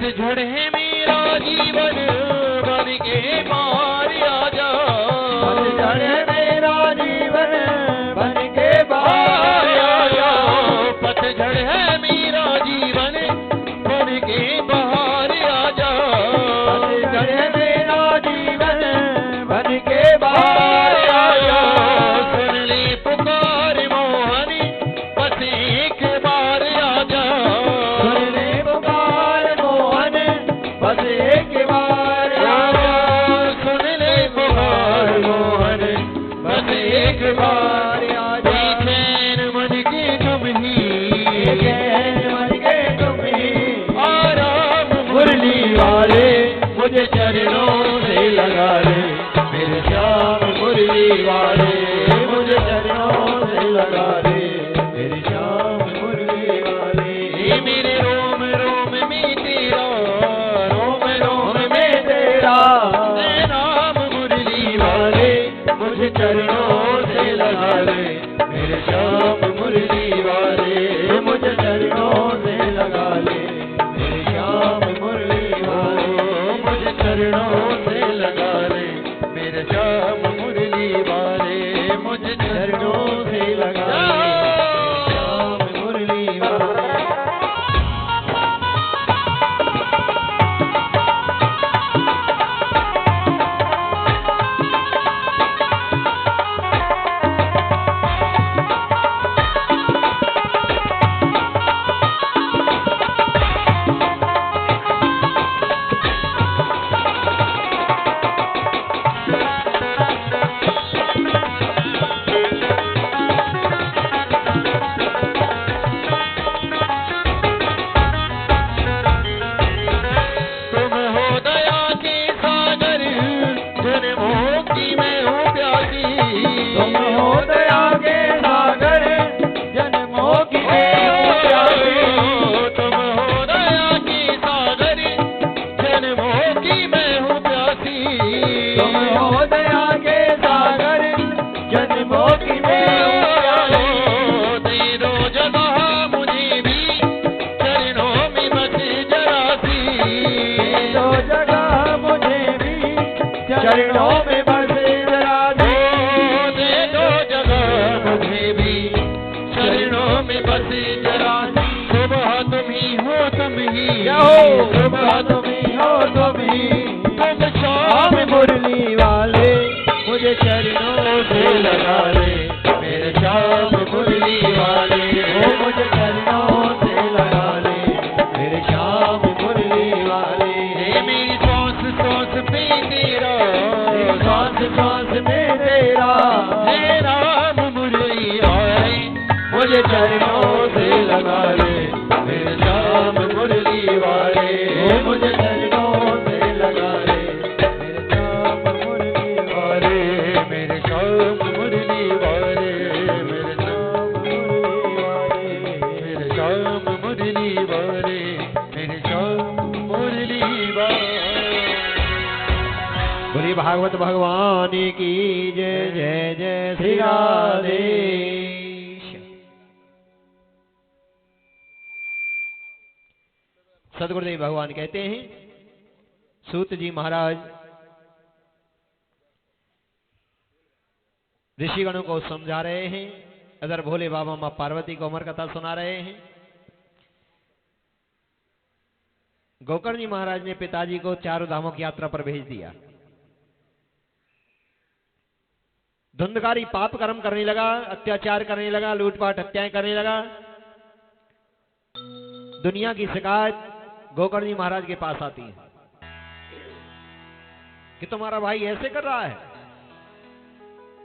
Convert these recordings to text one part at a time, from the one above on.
पतझड़ है मेरा जीवन बन के बाहर आ जा। पतझड़ है मेरा जीवन बन के बाहर आ जा। पतझड़ है मेरा जीवन बन के बाहर आ जा। पतझड़ है मेरा जीवन बन के बाहर आ जा। सुन ले पुकार मोहन बस एक बार आ जा। सुन ले पुकार मोहन बस एक बार आ जा। सुन ले पुकार मोहन बस एक बार आ जा। चैन मन के तुम ही, चैन मन के तुम ही, आराम मुरली वाले मुझे चरणों से लगा ले। मेरे श्याम मुरली वाले मुझे चरणों से लगा ले। मेरे श्याम मुरली वाले ये मेरे रोम रोम में तेरा, रोम रोम में तेरा नाम मुरली वाले मुझे चरणों से लगा ले। मेरे श्याम मुरली वाले मुझे चरणों से लगा ले। मेरे श्याम मुरली वाले मुझे चरणों से लगा ले। मेरे श्याम मुरली वाले मुझे चरणों से लगा ले। श्याम मुरली वाले तुम हो दया के सागर जन्मों की मैं हूँ प्यासी। तुम हो दया के सागर जन्मों की मैं हूँ प्यासी। तुम हो दया के सागर जन्मों की मैं हूँ प्यासी। तुम हो दया के सागर जन्मों की मैं हूँ प्यासी। दे दो जगह मुझे भी चरणों में बस जरा सी। दो जगह मुझे भी चरणों में बस जरा दे। दे दो जगह मुझे भी चरणों में बस जरा सी। सुबह तुम ही हो तुम ही, क्या हो सुबह तुम ही हो तुम ही, तुम शाम मुरली वाले मुझे चरणों से लगा ले। मेरे श्याम मुरली वाले वो मुझे चरणों से लगा ले। मेरे श्याम मुरली वाले हे मेरी सांस सांस पे तेरा, सांस सांस में तेरा हे राम मुरली वाले मुझे चरणों से लगा ले। मेरे श्याम मुरली वाले वो मुझे चरणों से लगा ले। मेरे श्याम मुरली वाले मेरे श्याम मुरली वाले, मेरे श्याम मुरली वाले मेरे श्याम मुरली वाले। बोलिए भागवत भगवान की जय। जय जय श्री राधे। सदगुरुदेव भगवान कहते हैं, सूत जी महाराज ऋषिगणों को समझा रहे हैं। अदर भोले बाबा माँ पार्वती को अमर कथा सुना रहे हैं। गोकर्ण जी महाराज ने पिताजी को चारों धामों की यात्रा पर भेज दिया। धुंधकारी पाप कर्म करने लगा, अत्याचार करने लगा, लूटपाट हत्याएं करने लगा। दुनिया की शिकायत गोकर्ण जी महाराज के पास आती है कि तुम्हारा भाई ऐसे कर रहा है।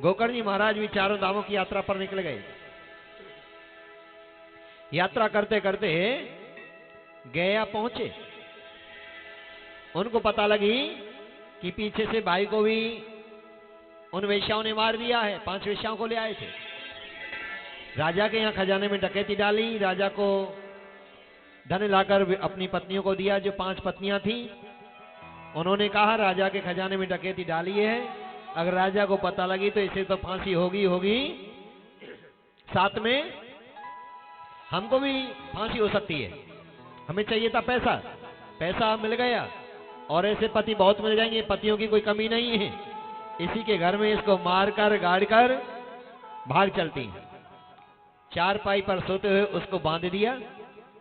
गोकर्ण जी महाराज भी चारों धामों की यात्रा पर निकल गए। यात्रा करते करते गया पहुंचे। उनको पता लगी कि पीछे से भाई को भी उन वेश्याओं ने मार दिया है। 5 वेश्याओं को ले आए थे। राजा के यहाँ खजाने में डकैती डाली। राजा को धन लाकर अपनी पत्नियों को दिया, जो 5 पत्नियां थी। उन्होंने कहा राजा के खजाने में डकैती डाली है, अगर राजा को पता लगी तो इसे तो फांसी होगी होगी, साथ में हमको भी फांसी हो सकती है, हमें चाहिए था पैसा। पैसा मिल गया, और ऐसे पति बहुत मिल जाएंगे, पतियों की कोई कमी नहीं है। इसी के घर में इसको मारकर गाड़कर भाग चलती है। चारपाई पर सोते हुए उसको बांध दिया,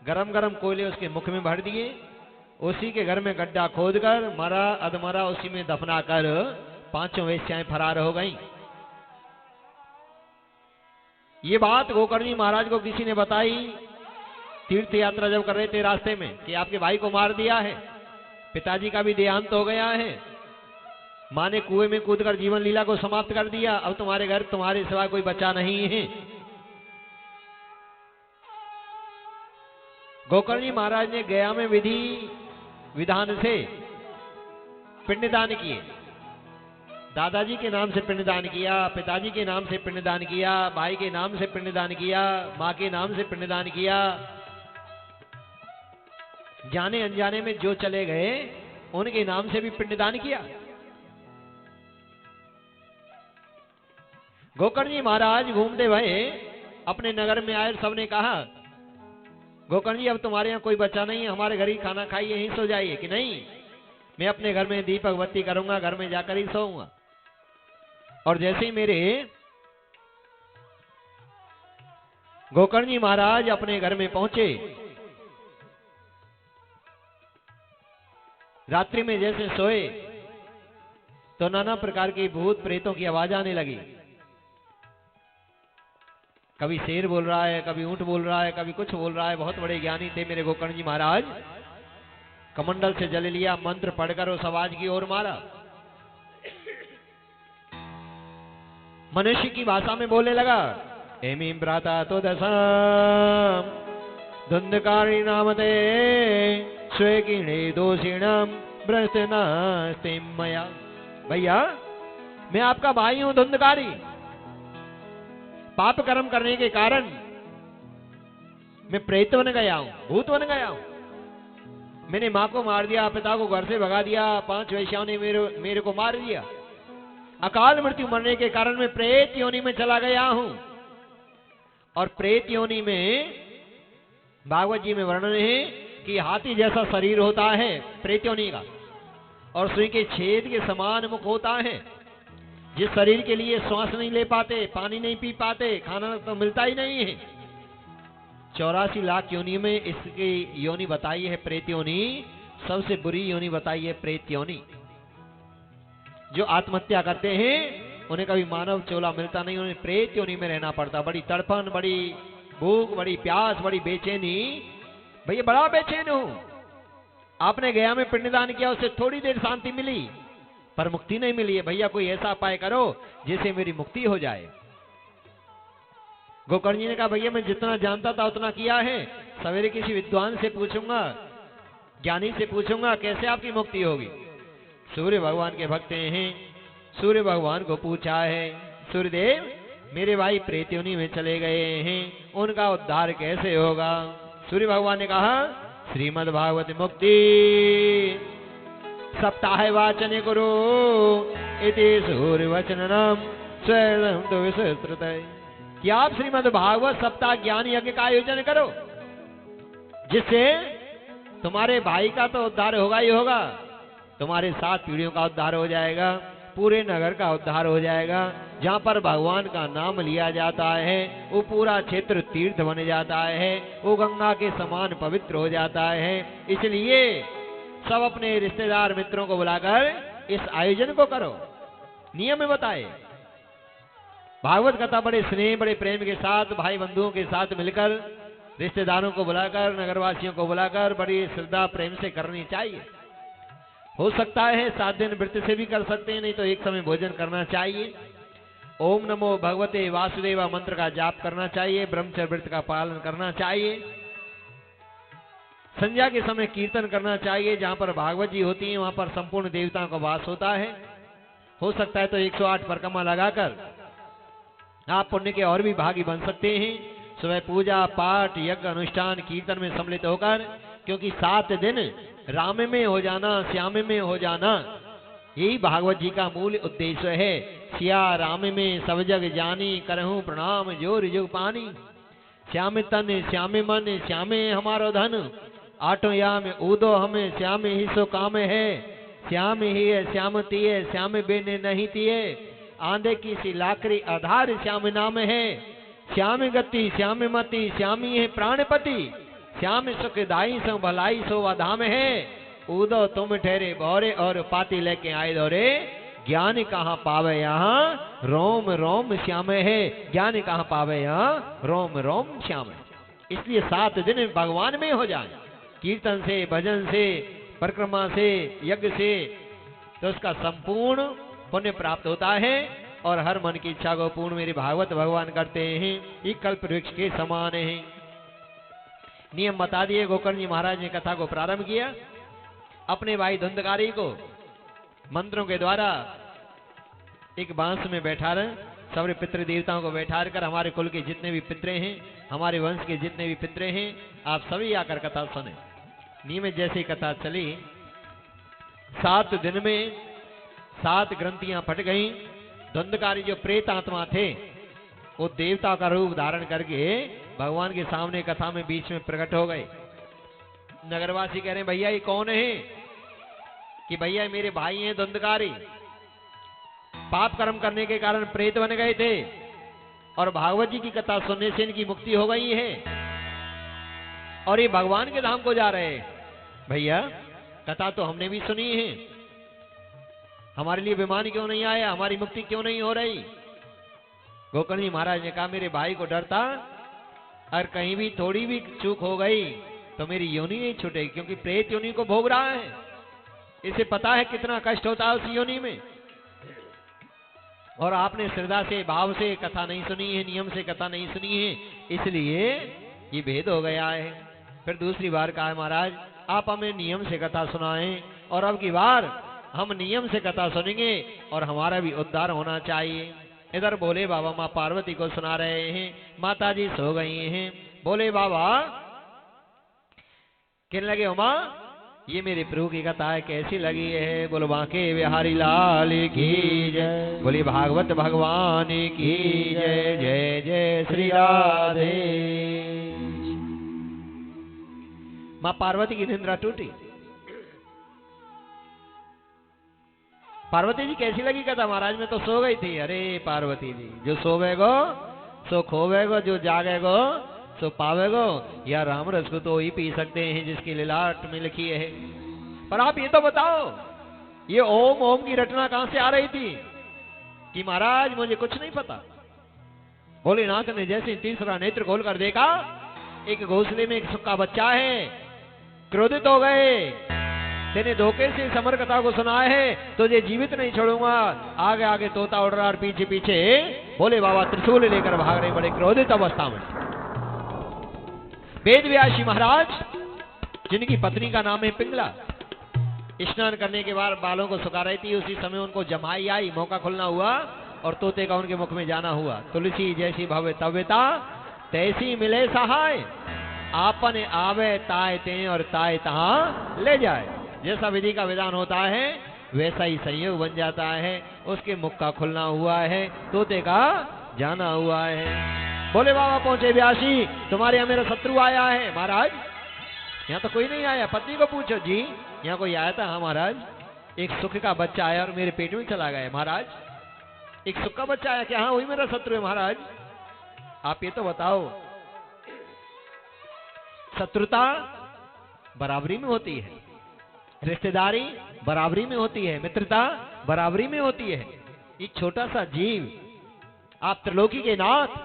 गरम गरम कोयले उसके मुख में भर दिए, उसी के घर में गड्ढा खोदकर मरा अधमरा उसी में दफना कर 5 वेश्याएं फरार हो गईं। ये बात गोकर्ण जी महाराज को किसी ने बताई, तीर्थ यात्रा जब कर रहे थे रास्ते में, कि आपके भाई को मार दिया है, पिताजी का भी देहांत हो गया है, माँ ने कुएं में कूदकर जीवन लीला को समाप्त कर दिया, अब तुम्हारे घर तुम्हारे सिवा कोई बच्चा नहीं है। गोकर्ण जी महाराज ने गया में विधि विधान से पिंडदान किए। दादाजी के नाम से पिंडदान किया, पिताजी के नाम से पिंडदान किया, भाई के नाम से पिंडदान किया, माँ के नाम से पिंडदान किया। जाने अनजाने में जो चले गए उनके नाम से भी पिंडदान किया। गोकर्ण जी महाराज घूमते हुए अपने नगर में आए, सबने कहा गोकर्ण जी अब तुम्हारे यहाँ कोई बच्चा नहीं है, हमारे घर ही खाना खाइए, यहीं सो जाइए। कि नहीं, मैं अपने घर में दीपक बत्ती करूंगा, घर में जाकर ही सोऊंगा। और जैसे ही मेरे गोकर्ण जी महाराज अपने घर में पहुंचे, रात्रि में जैसे सोए तो नाना प्रकार की भूत प्रेतों की आवाज आने लगी। कभी शेर बोल रहा है, कभी ऊंट बोल रहा है, कभी कुछ बोल रहा है। बहुत बड़े ज्ञानी थे मेरे गोकर्ण जी महाराज। कमंडल से जल लिया, मंत्र पढ़कर उस आवाज की ओर मारा। मनुष्य की भाषा में बोलने लगा, एमी भ्राता तो दशाम धुंधकारी नामते स्वेकिणे दोषिणम भ्रष्टनास्तिमया। भैया मैं आपका भाई हूं धुंधकारी, पाप कर्म करने के कारण मैं प्रेत बन गया हूं, भूत बन गया हूं। मैंने मां को मार दिया, पिता को घर से भगा दिया, 5 वेश्याओं ने मेरे को मार दिया। अकाल मृत्यु मरने के कारण मैं प्रेत योनि में चला गया हूं। और प्रेत योनि में भागवत जी में वर्णन है कि हाथी जैसा शरीर होता है प्रेत योनि का, और सुई के छेद के समान मुख होता है। जिस शरीर के लिए श्वास नहीं ले पाते, पानी नहीं पी पाते, खाना तो मिलता ही नहीं है। 84 लाख योनि में इसकी योनि बताई है प्रेत योनि। सबसे बुरी योनि बताई है प्रेत योनि। जो आत्महत्या करते हैं उन्हें कभी मानव चोला मिलता नहीं, उन्हें प्रेत योनि में रहना पड़ता। बड़ी तड़पन, बड़ी भूख, बड़ी प्यास, बड़ी बेचैनी। भैया बड़ा बेचैन हूं। आपने गया में पिंडदान किया, उससे थोड़ी देर शांति मिली पर मुक्ति नहीं मिली है। भैया कोई ऐसा उपाय करो जिससे मेरी मुक्ति हो जाए। गोकर्ण जी ने कहा भैया मैं जितना जानता था उतना किया है, सवेरे किसी विद्वान से पूछूंगा, ज्ञानी से पूछूंगा कैसे आपकी मुक्ति होगी। सूर्य भगवान के भक्त हैं, सूर्य भगवान को पूछा है, सूर्यदेव मेरे भाई प्रेत योनि में चले गए हैं, उनका उद्धार कैसे होगा। सूर्य भगवान ने कहा श्रीमद् भागवत मुक्ति सप्ताह वाचन गुरु इति सूर्य वचनम स्वयं तो विस्तृत। कि आप श्रीमद् भागवत सप्ताह ज्ञान यज्ञ का आयोजन करो, जिससे तुम्हारे भाई का तो उद्धार होगा ही होगा, तुम्हारे 7 पीढ़ियों का उद्धार हो जाएगा, पूरे नगर का उद्धार हो जाएगा। जहाँ पर भगवान का नाम लिया जाता है वो पूरा क्षेत्र तीर्थ बन जाता है, वो गंगा के समान पवित्र हो जाता है। इसलिए सब अपने रिश्तेदार मित्रों को बुलाकर इस आयोजन को करो। नियम में बताए, भागवत कथा बड़े स्नेह बड़े प्रेम के साथ भाई बंधुओं के साथ मिलकर, रिश्तेदारों को बुलाकर, नगरवासियों को बुलाकर बड़ी श्रद्धा प्रेम से करनी चाहिए। हो सकता है 7 दिन व्रत से भी कर सकते हैं, नहीं तो एक समय भोजन करना चाहिए। ओम नमो भगवते वासुदेवा मंत्र का जाप करना चाहिए, ब्रह्मचर्य व्रत का पालन करना चाहिए। संध्या के समय कीर्तन करना चाहिए। जहां पर भागवत जी होती है वहां पर संपूर्ण देवताओं का वास होता है। हो सकता है तो 108 परिक्रमा लगाकर आप पुण्य के और भी भागी बन सकते हैं। सुबह पूजा पाठ यज्ञ अनुष्ठान कीर्तन में सम्मिलित होकर, क्योंकि 7 दिन राम में हो जाना, श्याम में हो जाना, यही भागवत जी का मूल उद्देश्य है। सिया राम में सब जग जानी, करहूं प्रणाम जोर जुग पानी। श्याम तन श्याम मन श्यामे हमारो धन, आठों याम ऊदो हमें श्याम ही सो काम है, श्याम ही है श्याम तिये, श्याम बेने नहीं तिये, आंधे की सी लाकड़ी आधार श्याम नाम है, श्याम गति श्याम मति श्यामी है प्राणपति, श्याम सुखदाई सो भलाई सो वधाम है, ऊदो तुम ठहरे बौरे और पाती लेके आए दौरे, ज्ञान कहाँ पावे यहाँ रोम रोम श्याम है, ज्ञान कहाँ पावे यहाँ रोम रोम श्याम है। इसलिए 7 दिन भगवान में हो जाए, कीर्तन से, भजन से, परिक्रमा से, यज्ञ से, तो उसका संपूर्ण पुण्य प्राप्त होता है और हर मन की इच्छा को पूर्ण मेरे भागवत भगवान करते हैं। ये कल्प वृक्ष के समान है। नियम बता दिए। गोकर्ण जी महाराज ने कथा को प्रारंभ किया। अपने भाई धुंधकारी को मंत्रों के द्वारा एक बांस में बैठा रहे, सारे पितृ देवताओं को बैठा कर, हमारे कुल के जितने भी पितरे हैं, हमारे वंश के जितने भी पितरे हैं, आप सभी आकर कथा सुने। नियमित जैसी कथा चली, 7 दिन में 7 ग्रंथियां फट गईं। धुंधकारी जो प्रेत आत्मा थे, वो देवता का रूप धारण करके भगवान के सामने कथा में बीच में प्रकट हो गए। नगरवासी कह रहे हैं, भैया ये कौन है? कि भैया मेरे भाई हैं धुंधकारी, पाप कर्म करने के कारण प्रेत बन गए थे और भागवत जी की कथा सुनने से इनकी मुक्ति हो गई है और ये भगवान के धाम को जा रहे हैं। भैया कथा तो हमने भी सुनी है, हमारे लिए विमान क्यों नहीं आया, हमारी मुक्ति क्यों नहीं हो रही? गोकर्ण जी महाराज ने कहा, मेरे भाई को डरता और कहीं भी थोड़ी भी चूक हो गई तो मेरी योनि नहीं छूटेगी, क्योंकि प्रेत योनि को भोग रहा है। इसे पता है कितना कष्ट होता है उस योनि में। और आपने श्रद्धा से, भाव से कथा नहीं सुनी है, नियम से कथा नहीं सुनी है, इसलिए ये भेद हो गया है। फिर दूसरी बार कहा, महाराज आप हमें नियम से कथा सुनाएं और अब की बार हम नियम से कथा सुनेंगे और हमारा भी उद्धार होना चाहिए। इधर भोले बाबा माँ पार्वती को सुना रहे हैं। माता जी सो गई हैं। भोले बाबा कहने लगे, उमा ये मेरे प्रभु की कथा है, कैसी लगी है? बोलो बांके बिहारी लाल की जय, बोली भागवत भगवान की जय। जय जय श्री राधे। माँ पार्वती की निंद्रा टूटी। पार्वती जी कैसी लगी कथा? महाराज में तो सो गई थी। अरे पार्वती जी, जो सोवेगो सो खोवेगो, जो जागेगो सो पावेगो। या राम रस को तो ही पी सकते हैं जिसकी लीलाट में लिखी है। पर आप ये तो बताओ, ये ओम ओम की रचना कहां से आ रही थी? कि महाराज मुझे कुछ नहीं पता। भोलेनाथ ने जैसे तीसरा नेत्र खोलकर देखा, एक घोंसले में एक सुक्का बच्चा है। क्रोधित हो गए, तेने धोखे से समर कथा को सुना है, तुझे जीवित नहीं छोड़ूंगा। आगे आगे तोता उड़ रहा और पीछे पीछे भोले बाबा त्रिशूल लेकर भाग रहे, बड़े क्रोधित अवस्था में। वेद व्यासी महाराज, जिनकी पत्नी का नाम है पिंगला, स्नान करने के बाद बालों को सुखा रही थी। उसी समय उनको जमाई आई, मौका खुलना हुआ और तोते का उनके मुख में जाना हुआ। तुलसी जैसी भवे तव्यता, तैसी मिले सहाय। आपने आवे ताय ते और ताय तहां ले जाए। जैसा विधि का विधान होता है वैसा ही संयोग बन जाता है। उसके मुख का खुलना हुआ है, तोते का जाना हुआ है। बोले बाबा पहुंचे, व्यासी तुम्हारे यहाँ मेरा शत्रु आया है। महाराज यहाँ तो कोई नहीं आया, पत्नी को पूछो। जी यहाँ कोई आया था? हाँ महाराज, एक सुख का बच्चा आया और मेरे पेट में चला गया। महाराज एक सुख का बच्चा आया क्या? हाँ वही मेरा शत्रु है। महाराज आप ये तो बताओ, शत्रुता बराबरी में होती है, रिश्तेदारी बराबरी में होती है, मित्रता बराबरी में होती है। एक छोटा सा जीव, आप त्रिलोकी के नाथ,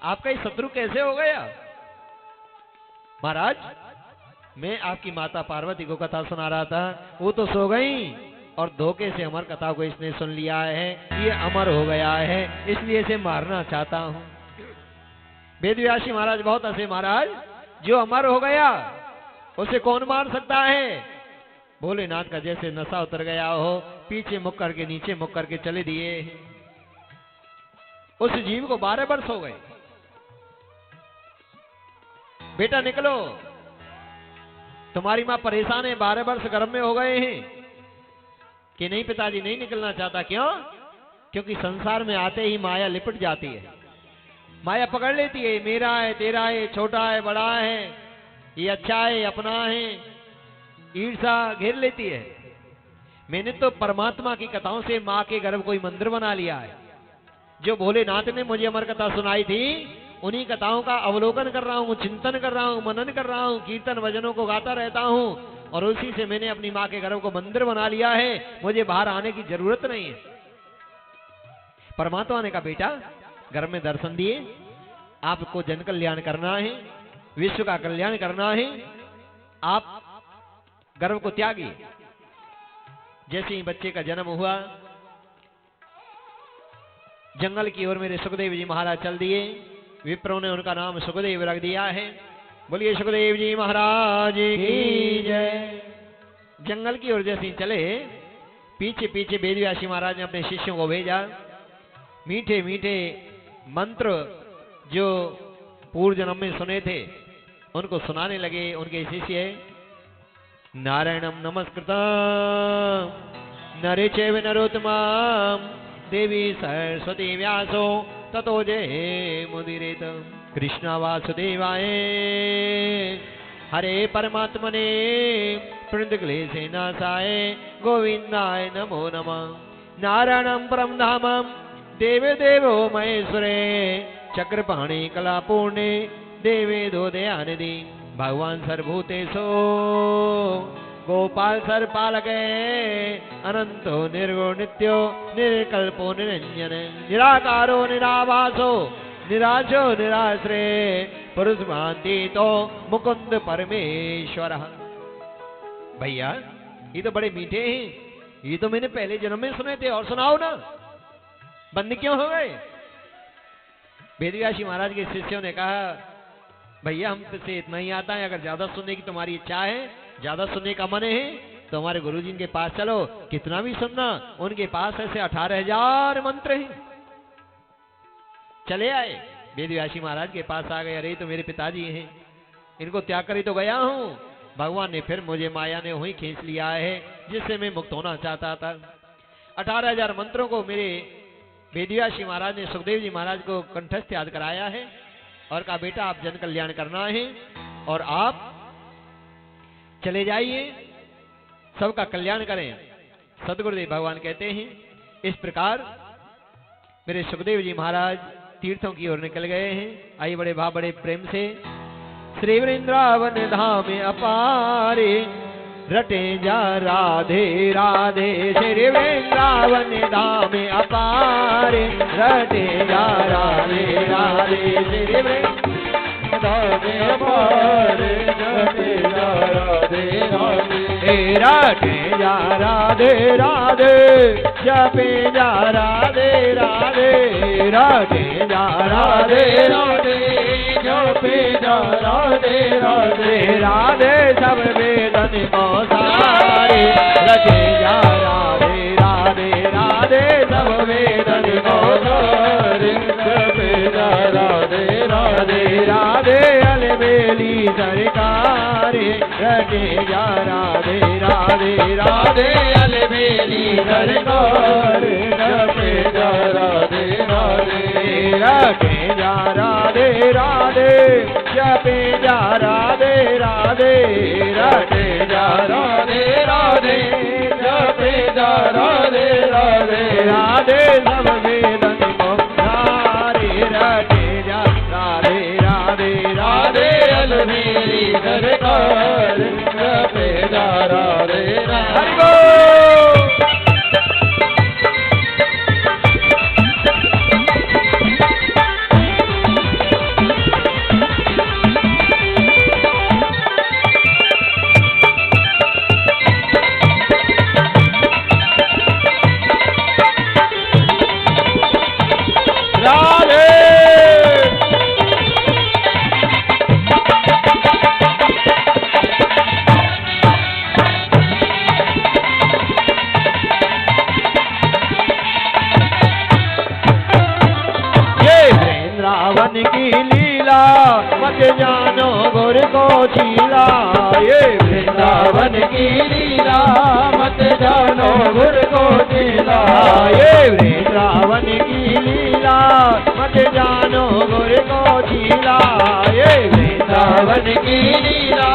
आपका ये शत्रु कैसे हो गया? महाराज मैं आपकी माता पार्वती को कथा सुना रहा था, वो तो सो गई और धोखे से अमर कथा को इसने सुन लिया है, ये अमर हो गया है, इसलिए इसे मारना चाहता हूं। वेदव्यासी महाराज बहुत हंसे। महाराज जो अमर हो गया उसे कौन मार सकता है? भोलेनाथ का जैसे नशा उतर गया हो, पीछे मुख करके नीचे मुख करके चले दिए। उस जीव को 12 वर्ष हो गए। बेटा निकलो, तुम्हारी मां परेशान है, 12 वर्ष गर्भ में हो गए हैं। कि नहीं पिताजी नहीं निकलना चाहता। क्यों? क्योंकि संसार में आते ही माया लिपट जाती है, माया पकड़ लेती है। मेरा है, तेरा है, छोटा है, बड़ा है, ये अच्छा है, अपना है, ईर्षा घेर लेती है। मैंने तो परमात्मा की कथाओं से माँ के गर्भ कोई मंदिर बना लिया है। जो भोलेनाथ ने मुझे अमर कथा सुनाई थी, उन्हीं कथाओं का अवलोकन कर रहा हूँ, चिंतन कर रहा हूँ, मनन कर रहा हूँ, कीर्तन भजनों को गाता रहता हूँ, और उसी से मैंने अपनी माँ के गर्भ को मंदिर बना लिया है। मुझे बाहर आने की जरूरत नहीं है। परमात्मा ने कहा, बेटा गर्भ में दर्शन दिए, आपको जन कल्याण करना है, विश्व का कल्याण करना है, आप गर्भ को त्यागिए। जैसे ही बच्चे का जन्म हुआ, जंगल की ओर मेरे सुखदेव जी महाराज चल दिए। विप्रों ने उनका नाम सुखदेव रख दिया है। बोलिए सुखदेव जी महाराज की जय। जंगल की ओर जैसे ही चले, पीछे पीछे वेदव्यासी महाराज ने अपने शिष्यों को भेजा। मीठे मीठे मंत्र जो पूर्व जन्म में सुने थे, उनको सुनाने लगे उनके शिष्य। नारायणं नमस्कृतं नरे चैव नरोत्तमं देवी सरस्वती व्यासो ततो जयमुदीरयेत्। कृष्ण वासुदेवाय हरे परमात्मने प्रणतक्लेशनाशाय गोविंदाय नमो नमः। नारायणं परम धामं देवे देवो महेश्वरे चक्रपाणि कलापूर्णे देवे दो दयानिधि। भगवान सर्वभूतेषु गोपाल सर्वपालके अनंतो निर्गुण नित्यो निर्कल्पो निरंजन निराकारो निराभासो निराशो निराश्रे पुरुष भांतितो मुकुंद परमेश्वर। भैया ये तो बड़े मीठे हैं, ये तो मैंने पहले जन्म में सुने थे, और सुनाओ ना, बंद क्यों हो गए? वेदव्यासी महाराज के शिष्यों ने कहा, भैया हम से इतना ही आता है, अगर ज्यादा सुनने की तुम्हारी इच्छा है, ज्यादा सुनने का मन है, तो हमारे गुरुजी के पास चलो, कितना भी सुनना। उनके पास ऐसे 18,000 मंत्र हैं। चले आए, वेदव्यासी महाराज के पास आ गए। अरे तो मेरे पिताजी हैं, इनको त्याग कर ही तो गया हूं। भगवान ने फिर मुझे माया ने वहीं खींच लिया है जिससे मैं मुक्त होना चाहता था। 18,000 मंत्रों को मेरे वेदव्यासी महाराज ने सुखदेव जी महाराज को कंठस्थ याद कराया है और कहा, बेटा आप जन कल्याण करना है और आप चले जाइए, सबका कल्याण करें। सदगुरुदेव भगवान कहते हैं, इस प्रकार मेरे सुखदेव जी महाराज तीर्थों की ओर निकल गए हैं। आइए बड़े भाव बड़े प्रेम से। श्री वृंदावन धाम अपारे रटे जा राधे राधे। श्री वृंदावन धाम अपारे रटे जा राधे राधे। श्री वृंदावन अपारे रटे जा राधे राधे। रटे जा राधे राधे, जपे जा राधे राधे। रटे जा राधे राधे, जपे जा राधे राधे। राधे सब वेदन को सारे, रटे जा राधे राधे राधे सब वेदन को सारे। जपे जा राधे राधे राधे अलबेली सरकारे। रटे जा राधे राधे राधे अलबेली सरकारे। जपे जा राधे राधे। रटे जा राधे राधे, जपे जा राधे राधे। रटे जा राधे राधे, जपे जा राधे राधे। राधे सब वेदन को सारे। रटे जा राधे राधे राधे अलबेली सरकार। जपे जा राधे राधे। मत जानो गुर को चीला। ये वृंदावन की लीला, मत जानो गुर को चीला। ये वृंदावन की लीला, मत जानो गुर को चीला। ये वृंदावन वृंदावन की लीला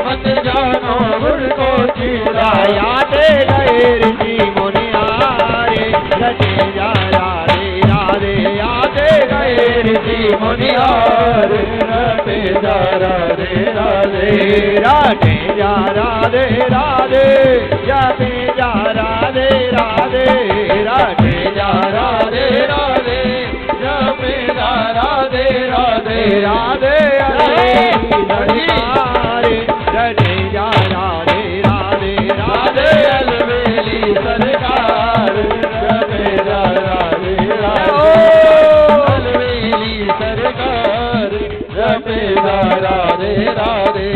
मत जानो गुण को चीरा याद गए ऋषि मुनियारे रटे जा राधे राधे याद गए ऋषि मुनियारे रटे जा राधे राधे रटे जा राधे राधे जपे जा राधे राधे रटे जा राधे राधे जपे जा राधे राधे राधे हरे रटे जा राधे राधे राधे अलवेली सरकार जपे जा राधे राधे अलवेली सरकार जपे जा राधे राधे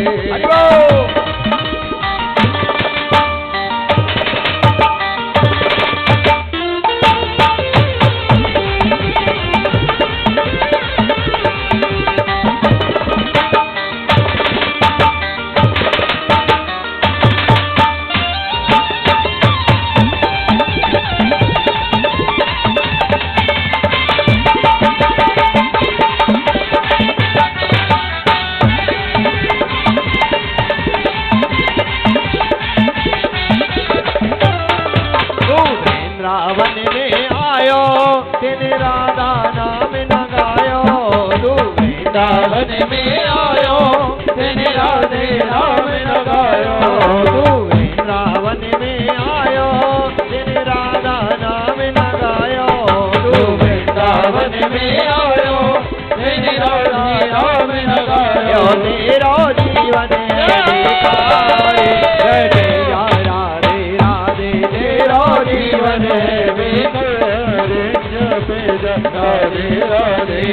वृंदावन में आयो तिन राधा नाम न गायो तू वृंदावन में आयो तेने राधे नाम न गायो तू वृंदावन में आयो तिन राधा नाम न गायो तू वृंदावन में आयो तेने राधे नाम न गायो तेरो जीवन है बेकार रटे जा राधे राधे तेरो जीवन है बेकार जपे जा राधे राधे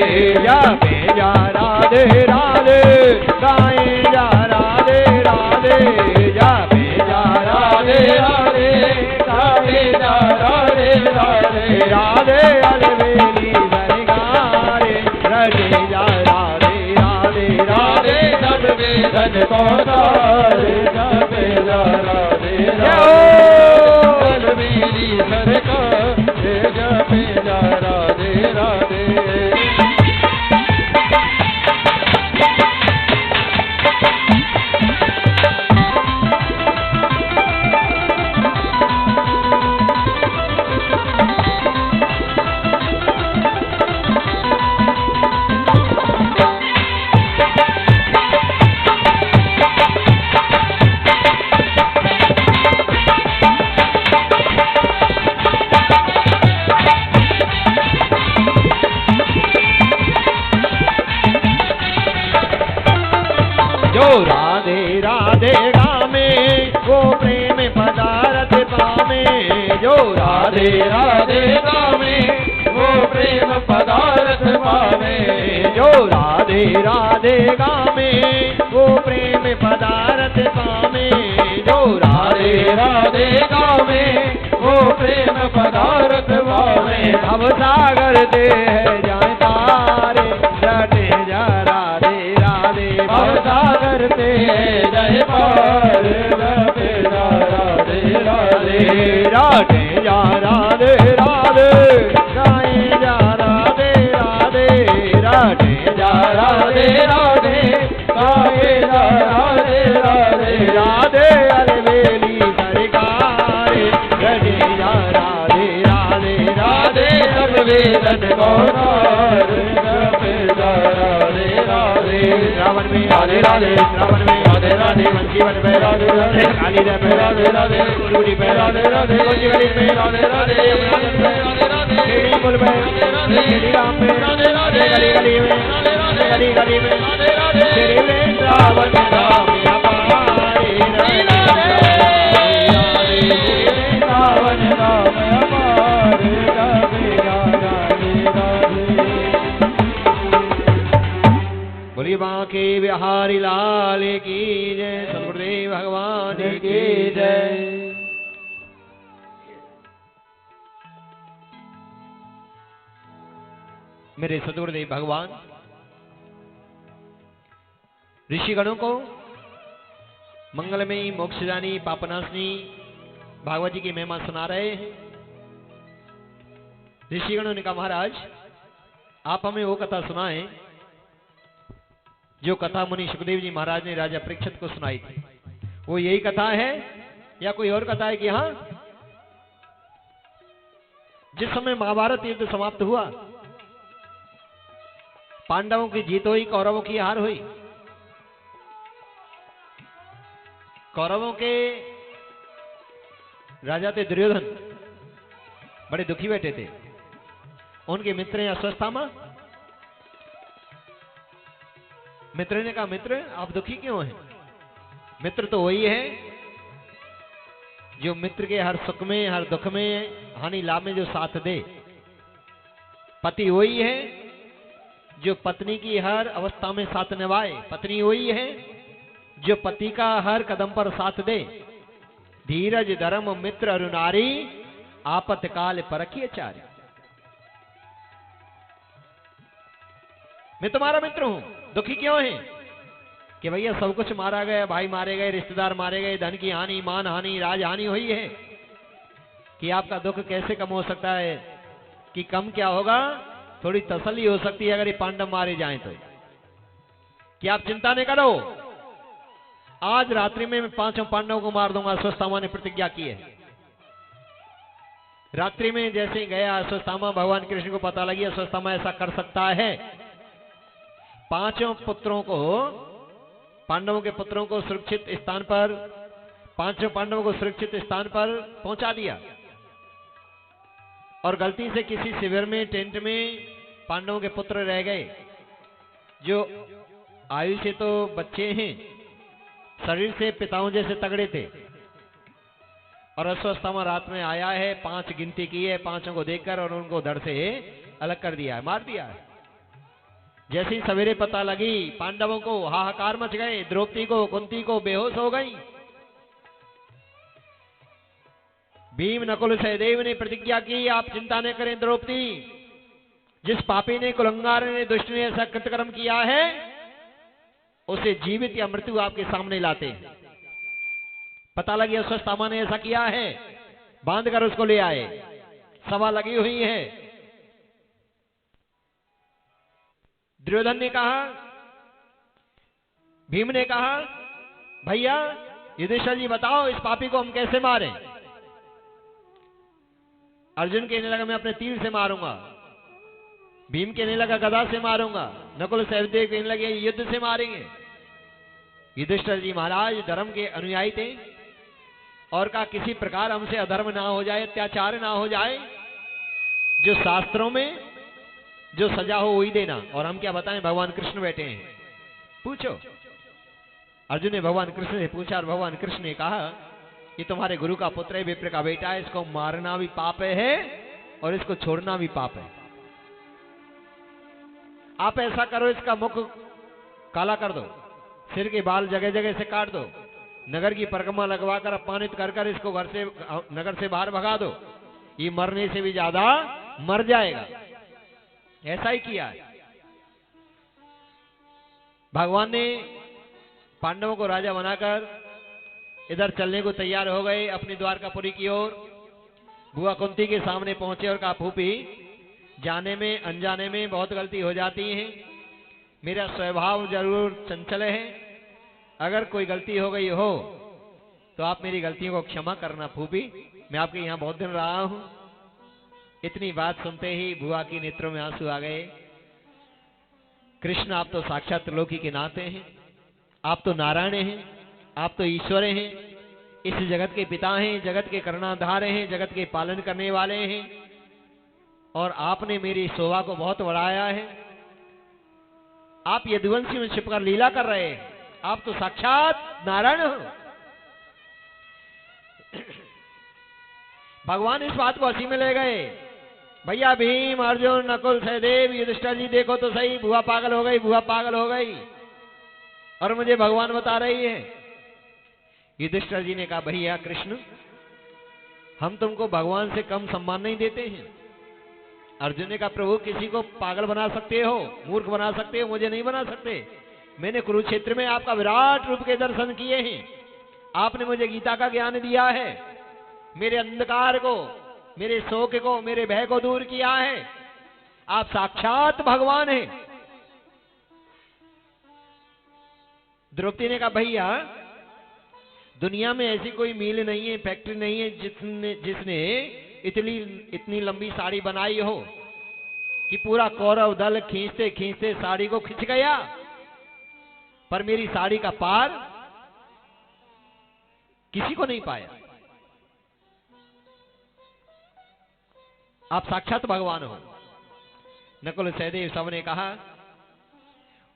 जपे जा राधे राधे गाए जा राधे राधे जपे जा राधे राधे राधे जा राधे राधे राधे अलवेली सरगारे रटे जा राधे राधे राधे सब वेदन को तारे जपे जा राधे राधे अलवेली सरकार जपे जा राधे राधे जो राधे राधे गामे वो प्रेम पदारथ पामे जो राधे राधे गावे वो प्रेम पदार्थ पावे जो राधे राधे गामे वो प्रेम पदारथ पामे जो राधे राधे गावे वो प्रेम पदार्थ पावे भव सागर दे है जाए तारे रटे जा राधे राधे भव सागर ते जय पार जपे जा राधे राधे रटे जा राधे राधे गाए जा राधे राधे रटे जा राधे राधे गावे जा राधे राधे राधे अलवेली सरकारे रटे जा राधे राधे राधे सब वेदन गौरार जपे जा राधे राधे श्रावण में राधे राधे श्रावण में राधे राधे जीवन में राधे राधे काली में राधे राधे गुरुड़ी में राधे राधे गोजीगढ़ी में राधे राधे राधे राधे खेड़ी पुल में राधे राधे खेड़ी राम में राधे राधे गली गली में राधे राधे गली गली में राधे राधे खेड़ी में श्रावण राम अपारे राधे राधे श्रावण राम अपारे राधे राधे राधे बोलिए बांके बिहारी लाल की जय सतगुरुदेव भगवान की जय। मेरे सतगुरुदेव भगवान ऋषिगणों को मंगलमयी मोक्षदानी पापनाशनी भागवत जी की महिमा सुना रहे हैं। ऋषिगणों ने कहा महाराज आप हमें वो कथा सुनाएं जो कथा मुनि सुखदेव जी महाराज ने राजा परीक्षित को सुनाई थी, वो यही कथा है या कोई और कथा है कि हाँ, जिस समय महाभारत युद्ध समाप्त हुआ, पांडवों की जीत हुई, कौरवों की हार हुई। कौरवों के राजा थे दुर्योधन, बड़े दुखी बैठे थे। उनके मित्र हैं अश्वत्थामा। मित्र ने कहा, मित्र आप दुखी क्यों हैं? मित्र तो वही है जो मित्र के हर सुख में, हर दुख में, हानि लाभ में जो साथ दे। पति वही है जो पत्नी की हर अवस्था में साथ निभाए। पत्नी वही है जो पति का हर कदम पर साथ दे। धीरज धर्म मित्र अरु नारी, आपत्काल परखिए चारी। मैं तुम्हारा मित्र हूं, दुखी क्यों है? कि भैया सब कुछ मारा गया, भाई मारे गए, रिश्तेदार मारे गए, धन की हानि, मान हानि, राज हानि हुई है, कि आपका दुख कैसे कम हो सकता है? कि कम क्या होगा, थोड़ी तसल्ली हो सकती है अगर ये पांडव मारे जाएं तो। कि आप चिंता नहीं करो, आज रात्रि में मैं 5 पांडवों को मार दूंगा। अश्वत्थामा ने प्रतिज्ञा की है। रात्रि में जैसे ही गया अश्वत्थामा, भगवान कृष्ण को पता लगी अश्वत्थामा ऐसा कर सकता है। 5 पुत्रों को, पांडवों के पुत्रों को सुरक्षित स्थान पर, 5 पांडवों को सुरक्षित स्थान पर पहुंचा दिया। और गलती से किसी शिविर में, टेंट में पांडवों के पुत्र रह गए, जो आयु से तो बच्चे हैं, शरीर से पिताओं जैसे तगड़े थे। और अश्वत्थामा रात में आया है, 5 गिनती की है, 5 को देखकर और उनको धड़ से अलग कर दिया है, मार दिया है। जैसी सवेरे पता लगी पांडवों को, हाहाकार मच गए। द्रौपदी को, कुंती को बेहोश हो गई। भीम नकुल सहदेव ने प्रतिज्ञा की, आप चिंता न करें द्रौपदी, जिस पापी ने, कुलंगार ने, दुष्ट ने ऐसा कृतकर्म किया है, उसे जीवित या मृत्यु आपके सामने लाते हैं। पता लगी अश्वत्थामा ने ऐसा किया है, बांधकर उसको ले आए। सभा लगी हुई है। दुर्योधन ने कहा, भीम ने कहा, भैया युधिष्ठिर जी बताओ इस पापी को हम कैसे मारें? अर्जुन कहने लगा मैं अपने तीर से मारूंगा। भीम कहने लगा गदा से मारूंगा। नकुल सहदेव कहने लगे युद्ध से मारेंगे। युधिष्ठिर जी महाराज धर्म के अनुयायी थे और कहा किसी प्रकार हमसे अधर्म ना हो जाए, अत्याचार ना हो जाए, जो शास्त्रों में जो सजा हो वही देना। और हम क्या बताएं, भगवान कृष्ण बैठे हैं, पूछो। अर्जुन ने भगवान कृष्ण से पूछा और भगवान कृष्ण ने कहा कि तुम्हारे गुरु का पुत्र है, विप्र का बेटा है, इसको मारना भी पाप है और इसको छोड़ना भी पाप है। आप ऐसा करो, इसका मुख काला कर दो, सिर के बाल जगह जगह से काट दो, नगर की परिक्रमा लगवाकर अपमानित कर कर इसको घर से, नगर से बाहर भगा दो, ये मरने से भी ज्यादा मर जाएगा। ऐसा ही किया है। भगवान ने पांडवों को राजा बनाकर इधर चलने को तैयार हो गए अपनी द्वारकापुरी की ओर। बुआ कुंती के सामने पहुंचे और कहा फूफी, जाने में अनजाने में बहुत गलती हो जाती है, मेरा स्वभाव जरूर चंचल है, अगर कोई गलती हो गई हो तो आप मेरी गलतियों को क्षमा करना फूफी, मैं आपके यहाँ बहुत दिन रहा हूं। इतनी बात सुनते ही बुआ की नेत्रों में आंसू आ गए। कृष्ण आप तो साक्षात त्रिलोकी के नाथ हैं, आप तो नारायण हैं, आप तो ईश्वर हैं, इस जगत के पिता हैं, जगत के कर्णाधार हैं, जगत के पालन करने वाले हैं, और आपने मेरी शोभा को बहुत बढ़ाया है। आप यदुवंशी में छिपकर लीला कर रहे हैं, आप तो साक्षात नारायण हो। भगवान इस बात को हंसी में ले गए। भैया भीम, अर्जुन, नकुल, सहदेव, युधिष्ठिर जी देखो तो सही, बुआ पागल हो गई, बुआ पागल हो गई, और मुझे भगवान बता रही है। युधिष्ठिर जी ने कहा भैया कृष्ण, हम तुमको भगवान से कम सम्मान नहीं देते हैं। अर्जुन ने कहा प्रभु, किसी को पागल बना सकते हो, मूर्ख बना सकते हो, मुझे नहीं बना सकते। मैंने कुरुक्षेत्र में आपका विराट रूप के दर्शन किए हैं, आपने मुझे गीता का ज्ञान दिया है, मेरे अंधकार को, मेरे शोक को, मेरे भय को दूर किया है। आप साक्षात भगवान हैं। द्रौपदी ने कहा भैया दुनिया में ऐसी कोई मिल नहीं है, फैक्ट्री नहीं है जिसने इतनी लंबी साड़ी बनाई हो कि पूरा कौरव दल खींचते खींचते साड़ी को खिंच गया, पर मेरी साड़ी का पार किसी को नहीं पाया। आप साक्षात भगवान हो। नकुल सहदेव सबने कहा।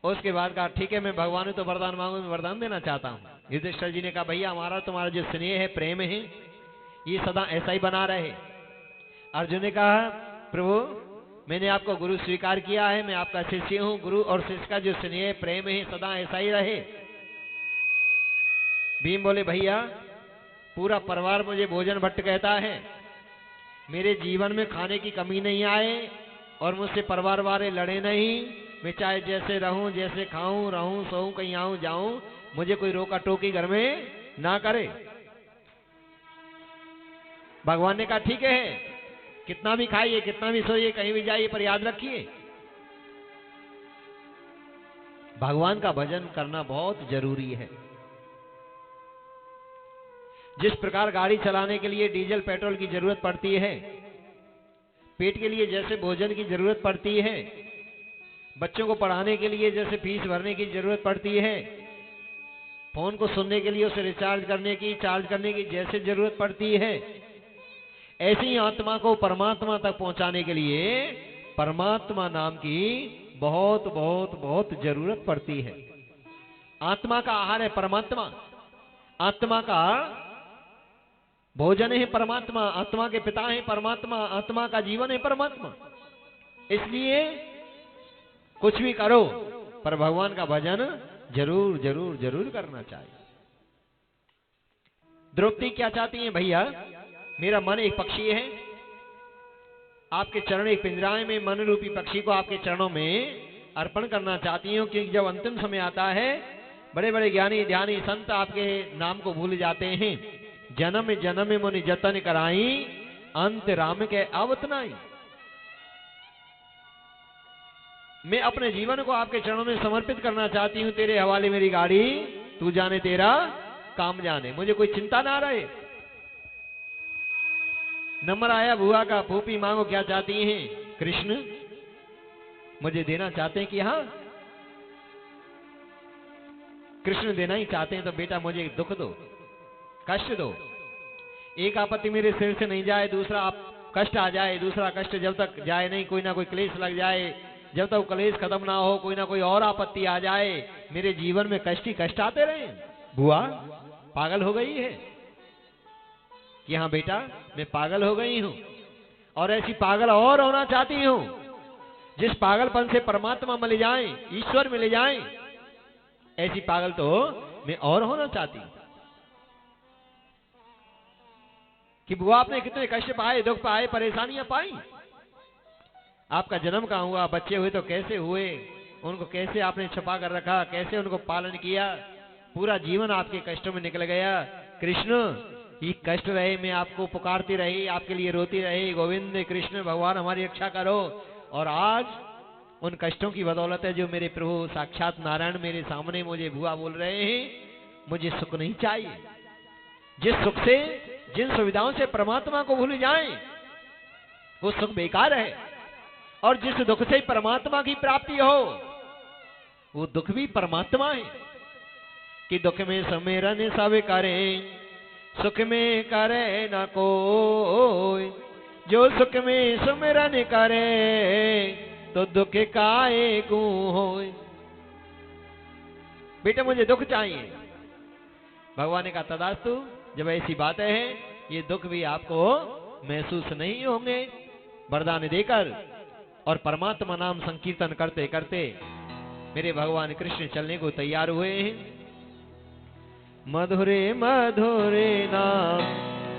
उसके बाद कहा ठीक है मैं भगवान हूं तो वरदान मांगू, मैं वरदान देना चाहता हूं। युधिष्ठिर जी ने कहा भैया हमारा तुम्हारा जो स्नेह है, प्रेम है, ये सदा ऐसा ही बना रहे। अर्जुन ने कहा प्रभु मैंने आपको गुरु स्वीकार किया है, मैं आपका शिष्य हूं, गुरु और शिष्य का जो स्नेह प्रेम है सदा ऐसा ही रहे। भीम बोले भैया पूरा परिवार मुझे भोजन भट्ट कहता है, मेरे जीवन में खाने की कमी नहीं आए और मुझसे परिवार वाले लड़े नहीं। मैं चाहे जैसे रहूं, जैसे खाऊं, रहूं, सोऊं, कहीं आऊं जाऊं, मुझे कोई रोका टोकी घर में ना करे। भगवान ने कहा ठीक है, कितना भी खाइए, कितना भी सोइए, कहीं भी जाइए, पर याद रखिए भगवान का भजन करना बहुत जरूरी है। जिस प्रकार गाड़ी चलाने के लिए डीजल पेट्रोल की जरूरत पड़ती है, पेट के लिए जैसे भोजन की जरूरत पड़ती है, बच्चों को पढ़ाने के लिए जैसे फीस भरने की जरूरत पड़ती है, फोन को सुनने के लिए उसे रिचार्ज करने की, चार्ज करने की जैसे जरूरत पड़ती है, ऐसी ही आत्मा को परमात्मा तक पहुंचाने के लिए परमात्मा नाम की बहुत बहुत बहुत जरूरत पड़ती है। आत्मा का आहार है परमात्मा, आत्मा का भोजन है परमात्मा, आत्मा के पिता है परमात्मा, आत्मा का जीवन है परमात्मा। इसलिए कुछ भी करो पर भगवान का भजन जरूर जरूर जरूर करना चाहिए। द्रौपदी क्या चाहती है भैया, मेरा मन एक पक्षी है, आपके चरण एक पिंजराए में मन रूपी पक्षी को आपके चरणों में अर्पण करना चाहती हूं, क्योंकि जब अंतिम समय आता है बड़े बड़े ज्ञानी ध्यानी संत आपके नाम को भूल जाते हैं। जन्म जन्म मुनि जतन कराई, अंत राम के आवत नाई। मैं अपने जीवन को आपके चरणों में समर्पित करना चाहती हूं, तेरे हवाले मेरी गाड़ी, तू जाने तेरा काम जाने, मुझे कोई चिंता ना रहे। नंबर आया बुआ का, फूफी मांगो क्या चाहती हैं? कृष्ण मुझे देना चाहते हैं कि हाँ, कृष्ण देना ही चाहते हैं तो बेटा मुझे दुख दो, कष्ट दो। एक आपत्ति मेरे सिर से नहीं जाए, दूसरा आप कष्ट आ जाए, दूसरा कष्ट जब तक जाए नहीं, कोई ना कोई क्लेश लग जाए, जब तक क्लेश खत्म ना हो कोई ना कोई और आपत्ति आ जाए, मेरे जीवन में कष्ट ही कष्ट आते रहे। बुआ पागल हो गई है कि हाँ बेटा मैं पागल हो गई हूं, और ऐसी पागल और होना चाहती हूं जिस पागलपन से परमात्मा मिल जाए, ईश्वर मिल जाए, ऐसी पागल तो मैं और होना चाहती हूं। कि बुआ आपने कितने कष्ट पाए, दुख पाए, परेशानियां पाई, आपका जन्म कहां हुआ, बच्चे हुए तो कैसे हुए, उनको कैसे आपने छुपा कर रखा, कैसे उनको पालन किया, पूरा जीवन आपके कष्टों में निकल गया। कृष्ण ये कष्ट रहे, मैं आपको पुकारती रही, आपके लिए रोती रही, गोविंद कृष्ण भगवान हमारी रक्षा करो, और आज उन कष्टों की बदौलत है जो मेरे प्रभु साक्षात नारायण मेरे सामने मुझे बुआ बोल रहे हैं, मुझे सुख नहीं चाहिए। जिस सुख से, जिन सुविधाओं से परमात्मा को भूल जाएं, वो सुख बेकार है, और जिस दुख से परमात्मा की प्राप्ति हो वो दुख भी परमात्मा है। कि दुख में समेरन सब करे, सुख में करे न कोई, जो सुख में सुमिरन करे तो दुख काहे को होए। बेटा मुझे दुख चाहिए। भगवान ने कहा तदास्तु, जब ऐसी बातें हैं ये दुख भी आपको महसूस नहीं होंगे। वरदान देकर और परमात्मा नाम संकीर्तन करते करते मेरे भगवान कृष्ण चलने को तैयार हुए हैं। मधुरे मधुरे नाम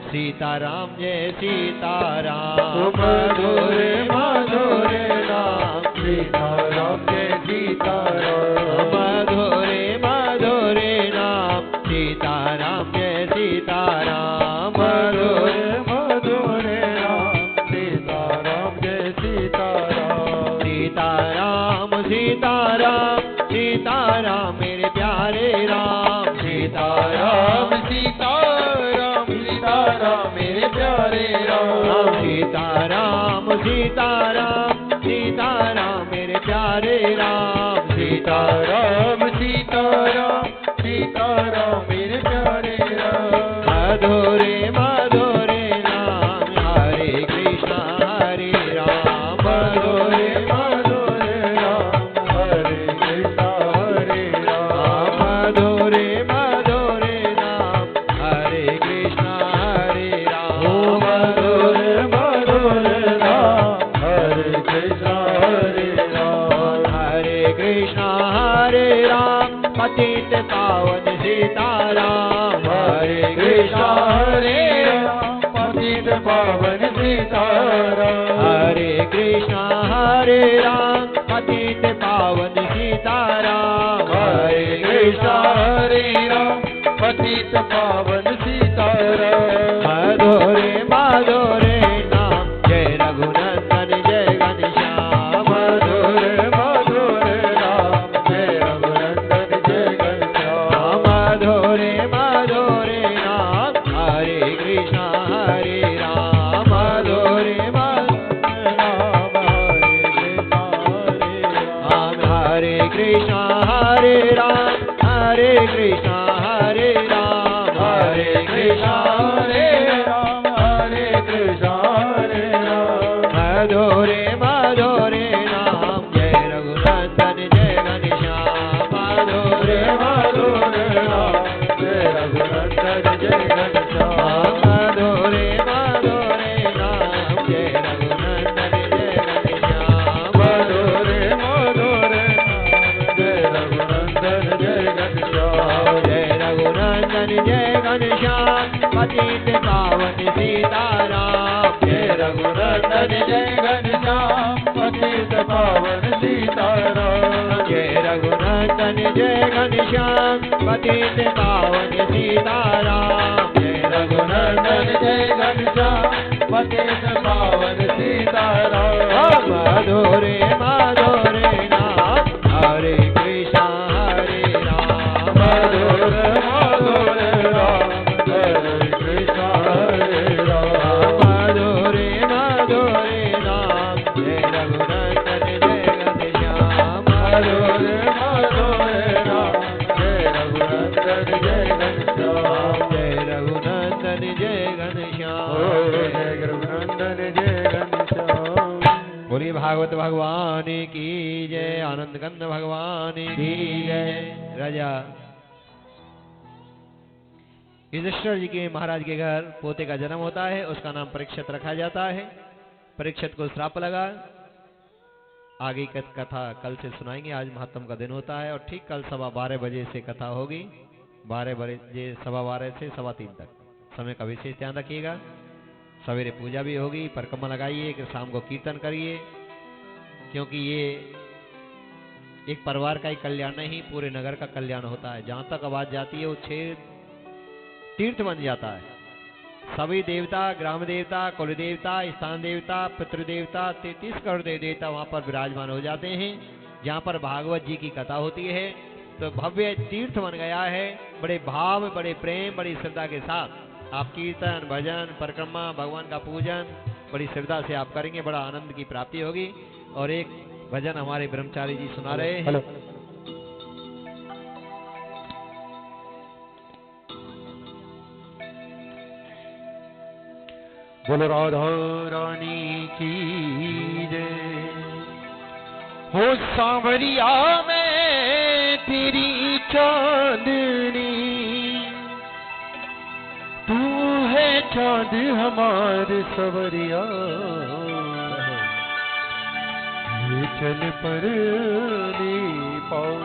सीताराम जय सीताराम, मधुरे मधुरे नाम सीताराम जय सीताराम, मधुरे मधुरे नाम सीताराम जय सीताराम, मधुरे मधुरे नाम सीताराम जय सीताराम, सीताराम सीताराम सीताराम मेरे प्यारे राम सीताराम सीताराम सीताराम मेरे प्यारे राम सीताराम सीताराम सीताराम मेरे प्यारे राम सीताराम सीताराम सीताराम मेरे प्यारे राम मधुरे मधुरे नाम हरे कृष्ण हरे राम मधुरे मधुरे राम हरे कृष्ण हरे राम मधुरे मधुरे नाम हरे कृष्ण हरे राम मधुरे मधुरे राम हरे कृष्ण हरे राम हरे कृष्ण हरे राम पतित पावन सीताराम हरे कृष्ण हरे राम पतित पावन सीताराम हरे कृष्ण हरे राम पतित पावन सीताराम हरे कृष्ण हरे राम पतित पावन सीताराम मधुरे मधुरे नाम जय रघुनंदन जय घनश्याम मधुरे मधुरे राम जय रघुनंदन जय घनश्याम मधुरे मधुरे नाम हरे कृष्ण हरे राम मधुरे मधुरे राम हरे कृष्ण हरे राम हरे कृष्ण हरे राम हरे कृष्ण हरे राम हरे कृष्ण हरे राम मधुरे मधुरे नाम जय रघुनंदन जय घनश्याम मधुरे मधुरे राम जय रघुनंदन जय घनश्याम मधुरे मधुरे नाम जय रघुनंदन जय घनश्याम मधुरे मधुरे राम जय रघुनंदन जय घनश्याम जय रघुनंदन जय घनश्याम पतित पावन सीताराम जय रघुनंदन जय घनश्याम पतित पावन सीताराम जय रघुनंदन जय घनश्याम पतित पावन सीताराम जय रघुनंदन जय घनश्याम पतित पावन सीताराम मधुरे मधुरे नाम हरे कृष्ण हरे राम मधुरे मधुरे राम हरे कृष्ण हरे राम मधुरे मधुरे नाम जय रघुनंदन जय घनश्याम मधुरे मधुरे राम जय रघुनंदन जय घनश्याम जय रघुनंदन जय घनश्याम जय रघुनंदन जय घनश्याम बोलिए भागवत भगवान की जय आनंद कंद भगवान की जय राजा युधिष्ठिर जी के महाराज के घर पोते का जन्म होता है, उसका नाम परीक्षित रखा जाता है। परीक्षित को श्राप लगा। आगे की कथा कल से सुनाएंगे। आज महात्म का दिन होता है और ठीक कल 12:15 बजे से कथा होगी। 12 बजे 12:15 से 3:15 तक समय का विशेष ध्यान रखिएगा। सवेरे पूजा भी होगी, परिक्रमा लगाइए, शाम को कीर्तन करिए, क्योंकि ये एक परिवार का ही कल्याण नहीं, पूरे नगर का कल्याण होता है। जहां तक आवाज जाती है वो 6 तीर्थ बन जाता है। सभी देवता, ग्राम देवता, कुल देवता, स्थान देवता, पितृदेवता, 33 करोड़ देवता वहां पर विराजमान हो जाते हैं। जहां पर भागवत जी की कथा होती है तो भव्य तीर्थ बन गया है। बड़े भाव, बड़े प्रेम, बड़ी श्रद्धा के साथ आप कीर्तन, भजन, परिक्रमा, भगवान का पूजन बड़ी श्रद्धा से आप करेंगे, बड़ा आनंद की प्राप्ति होगी। और एक भजन हमारे ब्रह्मचारी जी सुना रहे हैं। बोलो राधा रानी की जय। हो सांवरिया में तेरी चांदनी, तू है चांद हमारे सवरिया। ये चल पर पाओ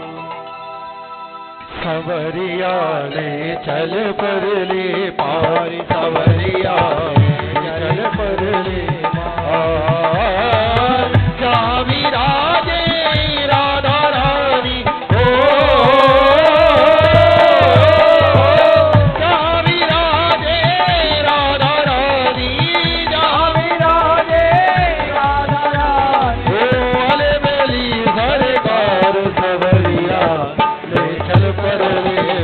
सवरिया ले चल पर ले पार, सवरिया चल पर ले पार। जहाँ विराजे राधा रानी हो, जहाँ विराजे राधा रानी, जहाँ विराजे राधा रानी हो। अले बेली सरकार सवरिया ले चल पर ले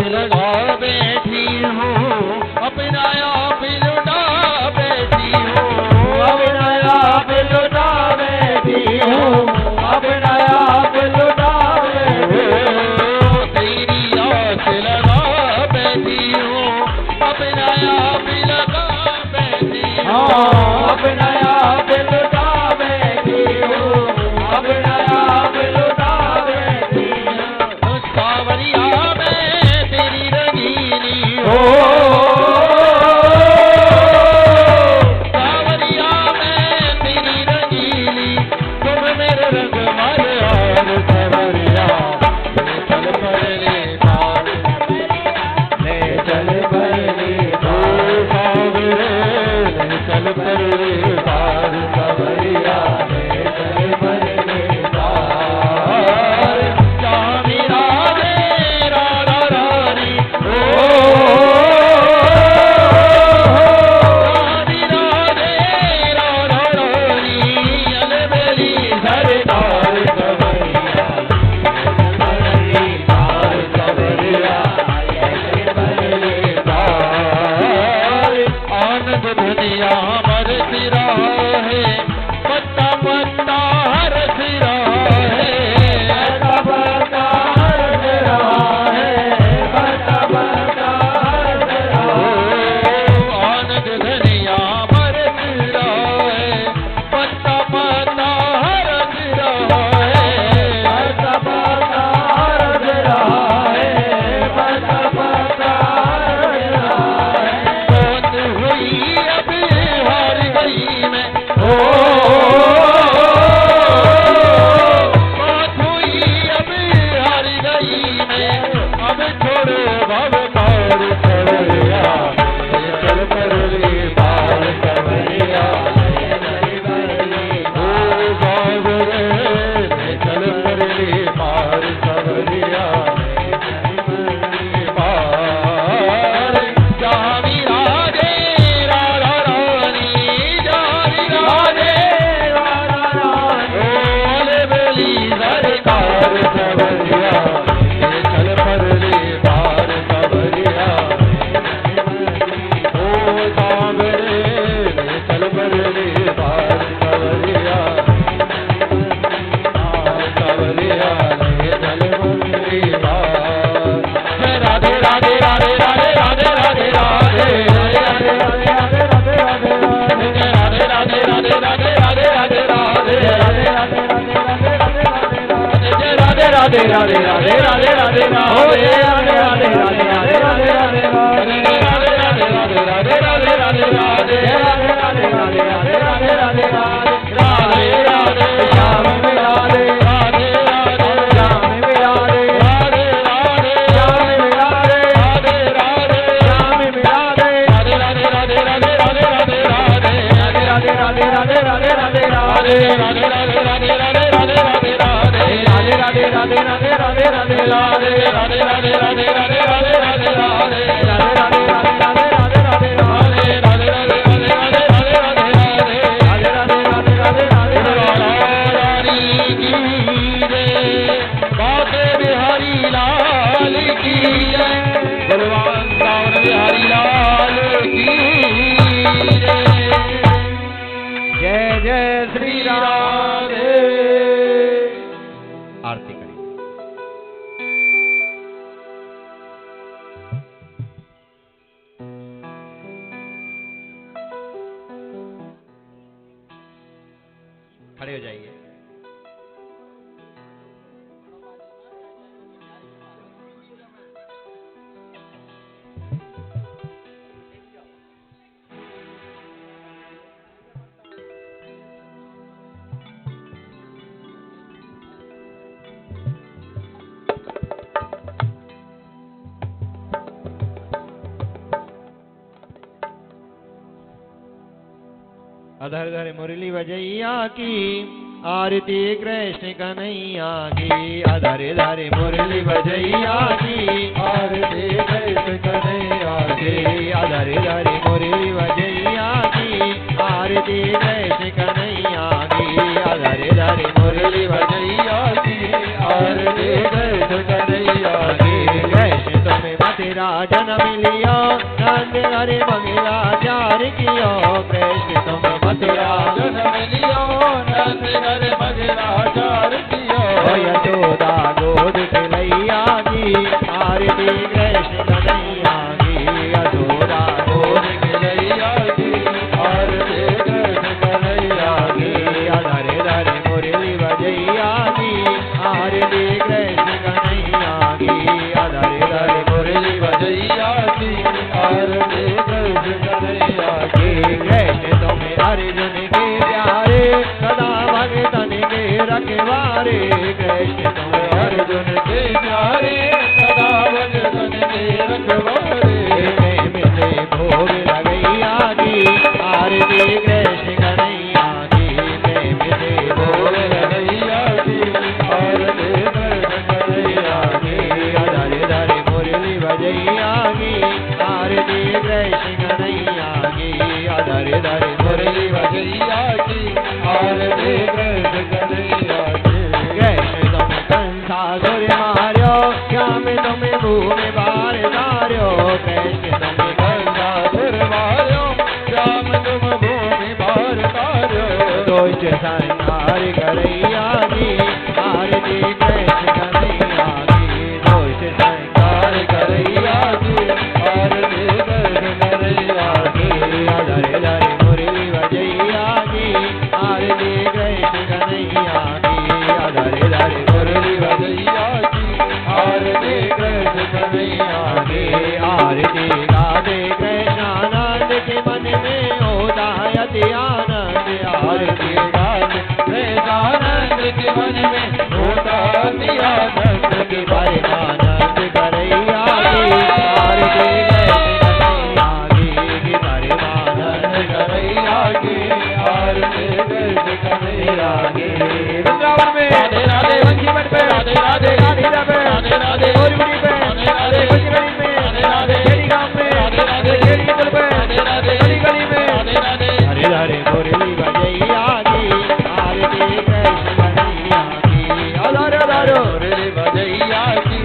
लगा बैठी हूँ, अपना आप लुटा बैठी हूँ, अपना आप लुटा बैठी हूँ, अपना आप लुटा बैठी हूँ। तेरी आस लगा बैठी हूँ, अपना आप लगा बैठी हूँ, अपना आप लुटा बैठी हूँ, अपना आप लुटा बैठी हूँ। सावरिया मैं तेरी रंगीनी ओ सावरिया मैं तेरी रंगीनी, तुम मेरे रंग मारे और सावरिया चल पड़े पार, ले चल बरली सावरे चल पड़े पार, सावरिया चल बरली पार। जहाँ मेरा मेरा रानी ओ आनंद धनिया बरस रहा है, पत्ता पत्ता हरस रहा है, बता बता हर्ष रहा है, बता बता हर्ष रहा है। आनंद धनिया बरस रहा है, पत्ता पत्ता हरस रहा है, बता बता हर्ष रहा है, बता बता हर्ष रहा है। मौत हुई अब हार गई मैं, मौत हुई अब हार गई मैं, अब छोड़ो भव पार सवरिया चल परली पार सवरिया, ओ बाबरे चल परली पार सवरिया पार। जहाँ विराजे राधा रानी, जहाँ विराजे ओले बेली सरकार सवरिया चल परली पार सवरिया, ओ सावरे चल परली पार सवरिया, सवरिया चल परली पार। जय राधे राधे राधे राधे राधे राधे राधे, जय राधे राधे राधे राधे राधे राधे, जय राधे राधे राधे राधे राधे राधे राधे, जय राधे राधे राधे राधे राधे राधे राधे राधे राधे, ओ जय राधे राधे राधे राधे राधे राधे राधे, जय राधे राधे राधे राधे राधे राधे राधे, जय राधे राधे राधे राधे राधे राधे राधे, राधे राधे श्याम राधे, राधे राधे श्याम राधे, राधे राधे श्याम राधे, राधे राधे श्याम राधे, राधे राधे राधे राधे राधे राधे राधे, राधे राधे राधे राधे राधे राधे, राधे राधे राधे राधे राधे राधे राधे, राधे राधे राधे राधे राधे राधे राधे, राधे राधे राधे राधे राधे राधे राधे, राधे राधे राधे राधे राधे राधे राधे, राधे राधे राधे राधे राधे राधे राधे, राधे राधे राधे राधे राधे राधे। रानी की जय, बाके बिहारी लाल की जय, बलवान सावन बिहारी लाल की जय। जय जय श्री राधे। आरती करें। खड़े हो जाइए। अधर धर मुरली बजैया की आरती कृष्ण कन्हैया की, अधर धर मुरली बजैया की आरती कृष्ण कन्हैया की, अधर धर मुरली बजैया की आरती कृष्ण कन्हैया की, अधर धर मुरली बजैया की आरती कृष्ण कन्हैया की। कृष्ण तुम्हें मत मथुरा जन्म लियो, नंद हरे मंगला चार कियो, कृष्ण तुम्हें मथुरा जन्म लियो, नंद हरे मंगला चार कियो। यशोदा गोद खिलैया जी, आरती कृष्ण कन्हैया की, यशोदा गोद खिलैया जी, आरती कृष्ण कन्हैया की। धरे धरे मुरली बजैया जी, आरती कृष्ण कन्हैया की, धरे धरे मुरली बजैया जी, आरती कृष्ण कन्हैया की। कृष्ण तुम्हें अर्जुन के प्यारे, सदा भगतन के रखवारे, कृष्ण तुम्हें अर्जुन के प्यारे, सदा भगतन के रखवारे। मिले भोग लगैया जी, आरती कृष्ण कन्हैया की, मिले भोग लगैया जी, आरती कृष्ण कन्हैया की। धरे धरे मुरली बजैया की, आरती कृष्ण कन्हैया की, धरे धरे मुरली बजैया जी, आरती कृष्ण कन्हैया की। कृष्ण तुम कंसासुर मार्यो, श्याम तुम भूमि बार तार्यो, कृष्ण तुम कंसासुर मार्यो, श्याम तुम भूमि भार तार्यो। दुष्ट संहार करैया जी, आरती कृष्ण कन्हैया की, दुष्ट संहार करैया जी, आरती कृष्ण कन्हैया की। धरे धरे मुरली बजैया जी, आरती कृष्ण कन्हैया की, धरे धरे मुरली बजैया जी, आरती कृष्ण कन्हैया की। आरती गाते कृष्णानंद के मन में होता अति आनंद, आरती गाते कृष्णानंद के मन में होता अति आनंद के परमानंद करैया जी, आरती कृष्ण कन्हैया की, परमानंद करैया की, आरती कृष्ण कन्हैया की। वृंदावन में राधे राधे वंशी मठ पे, राधे राधे गांधीरा पे, राधे राधे गोरगुड़ी पे, राधे राधे गुजराई में, राधे राधे खेड़ी गांव में, राधे राधे खेड़ी पुल पे, राधे राधे गली गली में, राधे राधे हरे हरे मुरली बजैया की, आरती कृष्ण कन्हैया की, अधारो अधारो मुरली बजैया की,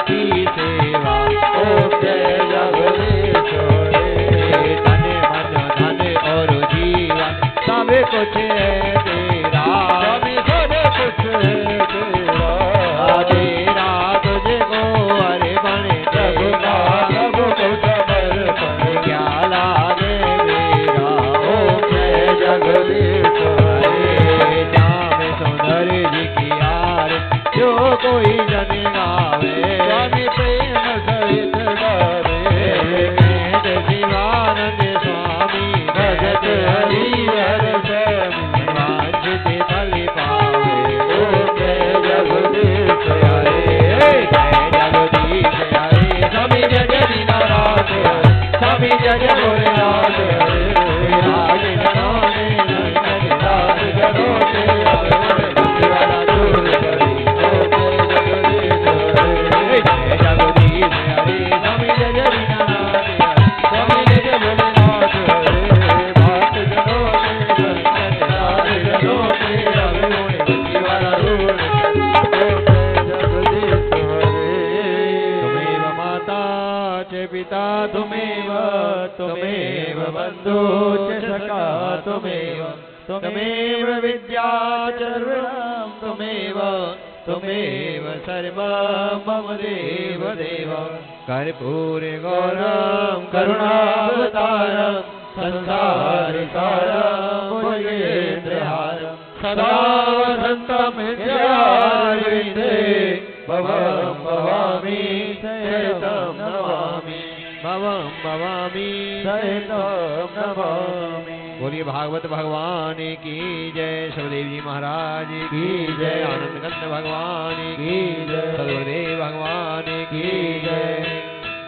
की सेवा ओम जय जगदीश रे। धन मन धन और जीवन सब कुछ है तेरा स्वामी सब कुछ है तेरा। तेरा तुझको अर्पण रघुना सब कुछ समर्पण क्या लागे मेरा ओम जय जगदीश हरे श्याम सुंदर जी की यार जो कोई जन गावे स्वामी प्रेम सहित गावे। शिवानंद स्वामी भजत हरिहर स्वामी वांछित फल पावे ओम जय जगदीश जय जगदीश हरे स्वामी जय जय दीनानाथ हरे। स्वामी जय जय भोलेनाथ हरे। राज जनों ने राज जनों के आवे बंसीवाला दूर करी। ओम जय जगदीश हरे। जय जगदीश हरे स्वामी जय जय दीनानाथ हरे। स्वामी जय जय भोलेनाथ हरे। भक्त जनों के राज जनों के आवे बंसीवाला दूर करी। ओम जय जगदीश हरे। तुमेव माता च पिता त्वमेव बन्धु च सखा त्वमेव विद्या च सर्वं त्वमेव सर्वं मम देव देव कर्पूर गौरं करुणावतारं संसारसारं भुजगेन्द्रहारं सदा वसन्तं हृदयारविन्दे भवं भवामि सहितं नमामि भवामि सहितं नमामि। बोलिए भागवत भगवान की जय सुखदेव जी महाराज की जय आनंद कंद भगवान की जय सदगुरुदेव भगवान की जय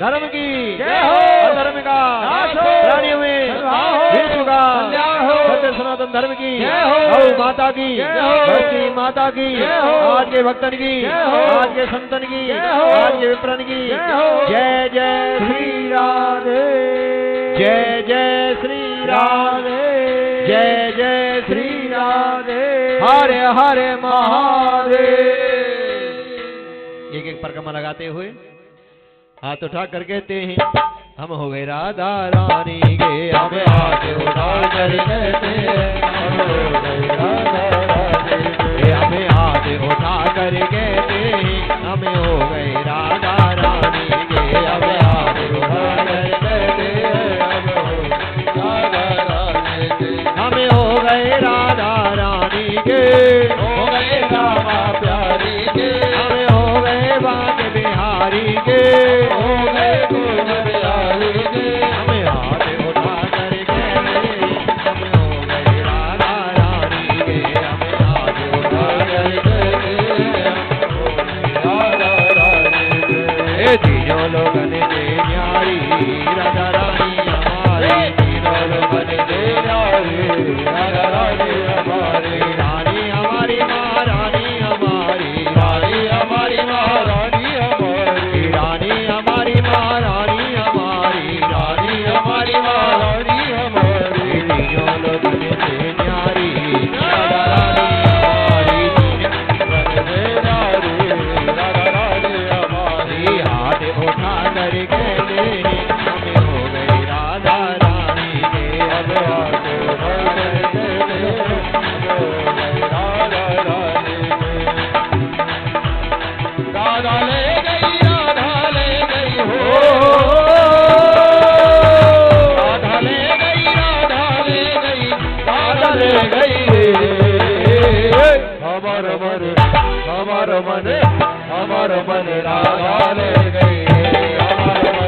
धर्म की जय हो। धर्म का नाश हो। प्राणियों में कल्याण हो। विश्व का कल्याण हो। सत्य सनातन धर्म की जय हो। गौ माता की जय हो। बस्ती माता की जय हो। आज के भक्तन की जय हो। आज के संतन की जय हो। आज के विप्रन की जय हो। जय जय श्री राधे जय जय श्री राधे जय जय श्री राधे हरे हरे महादेव। एक एक परिक्रमा लगाते हुए हाथ उठा कर कहते हैं हम हो गए राधा रानी के हमें हाथ उठा कर कहते हैं हम हो गए राधा रानी के। हमें हाथ उठा कर कहते हैं हमें हो गए राधा रानी के हमें हाथ उठा कर कहते हैं हम हो गए राधा रानी के। हमें हो गए राधा रानी के हो गए रामा प्यारी के। हमें हो गए बाग बिहारी के हो गए गुण बिहारी के। हमें हाथ उठा कर कहते हमें हो गए राधा रानी के हमें हाथ उठा कर कहते राधा रानी के। ए तीनों लोगन से न्यारी राधा रानी हमारी तीनों लोगन से न्यारी राधा रानी हमारी। रानी हमारी महारानी हमारी रानी हमारी महारानी हमारी। रानी हमारी महारानी हमारी रानी हमारी महारानी हमारी। तीनों लोगन से न्यारी राधा रानी हमारी राधा रानी हमारी। हाथ उठा कर कहते हमें हो गई राधा रानी के अब हाथ उठा कर कहते हम हो गए राधा रानी के। राधा ले गई हो। राधा ले गई राधा ले गई हमार मन राधा ले गई हमार मन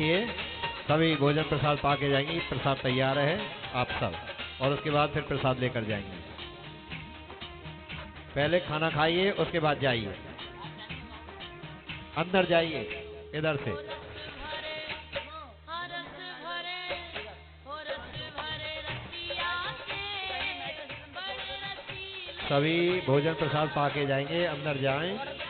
जाइए, सभी भोजन प्रसाद पा के जाएंगे। प्रसाद तैयार है आप सब, और उसके बाद फिर प्रसाद लेकर जाएंगे। पहले खाना खाइए, उसके बाद जाइए, अंदर जाइए इधर से। सभी भोजन प्रसाद पा के जाएंगे, अंदर जाएं।